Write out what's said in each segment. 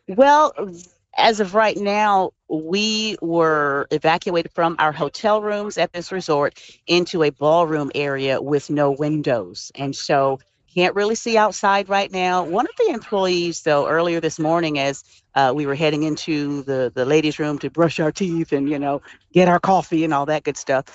Well, as of right now, we were evacuated from our hotel rooms at this resort into a ballroom area with no windows. And so can't really see outside right now. One of the employees, though, earlier this morning, as we were heading into the ladies' room to brush our teeth and, get our coffee and all that good stuff,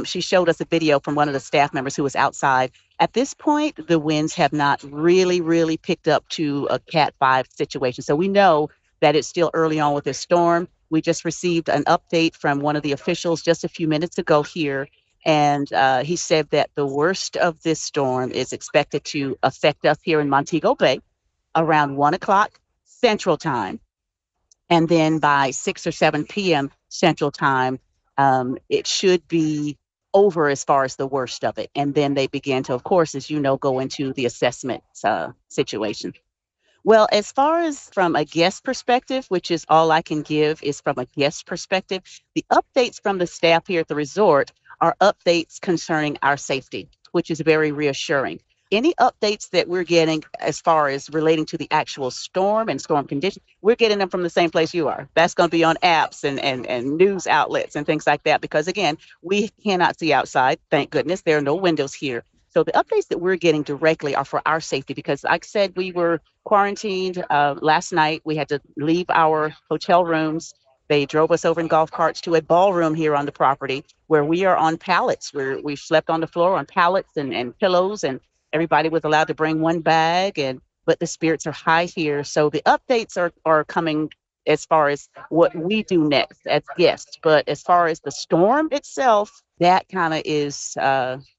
she showed us a video from one of the staff members who was outside. At this point, the winds have not really, really picked up to a Cat 5 situation. So we know that it's still early on with this storm. We just received an update from one of the officials just a few minutes ago here. And he said that the worst of this storm is expected to affect us here in Montego Bay around 1 o'clock Central Time. And then by 6 or 7 p.m. Central Time, it should be over as far as the worst of it. And then they begin to, of course, as you know, go into the assessment situation. Well, as far as from a guest perspective, which is all I can give is from a guest perspective, the updates from the staff here at the resort are updates concerning our safety, which is very reassuring. Any updates that we're getting as far as relating to the actual storm and storm conditions, we're getting them from the same place you are. That's going to be on apps and news outlets and things like that, because again, we cannot see outside. Thank goodness there are no windows here. So the updates that we're getting directly are for our safety because, like I said, we were quarantined last night. We had to leave our hotel rooms. They drove us over in golf carts to a ballroom here on the property where we are on pallets. We slept on the floor on pallets and pillows, and everybody was allowed to bring one bag. And but the spirits are high here, so the updates are coming as far as what we do next as guests. But as far as the storm itself, that kind of is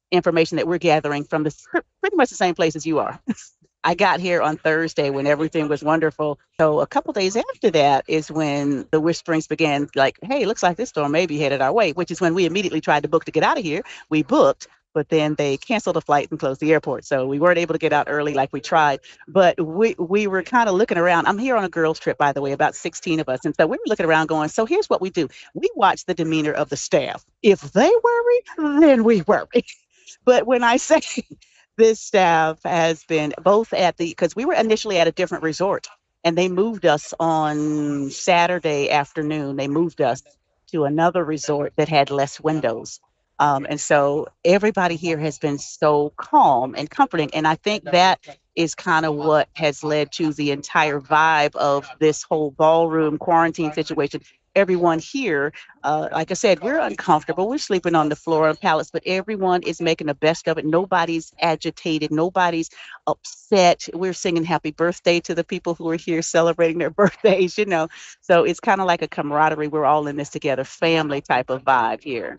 information that we're gathering from pretty much the same place as you are. I got here on Thursday when everything was wonderful. So a couple days after that is when the whisperings began, like, hey, looks like this storm may be headed our way, which is when we immediately tried to book to get out of here. We booked, but then they canceled the flight and closed the airport. So we weren't able to get out early like we tried. But we were kind of looking around. I'm here on a girls' trip, by the way, about 16 of us. And so we were looking around going, so here's what we do. We watch the demeanor of the staff. If they worry, then we worry. But when I say this staff has been both at because we were initially at a different resort and they moved us on Saturday afternoon. They moved us to another resort that had less windows. And so everybody here has been so calm and comforting. And I think that is kind of what has led to the entire vibe of this whole ballroom quarantine situation. Everyone here, like I said, we're uncomfortable. We're sleeping on the floor on pallets, but everyone is making the best of it. Nobody's agitated. Nobody's upset. We're singing happy birthday to the people who are here celebrating their birthdays. So it's kind of like a camaraderie. We're all in this together, family type of vibe here.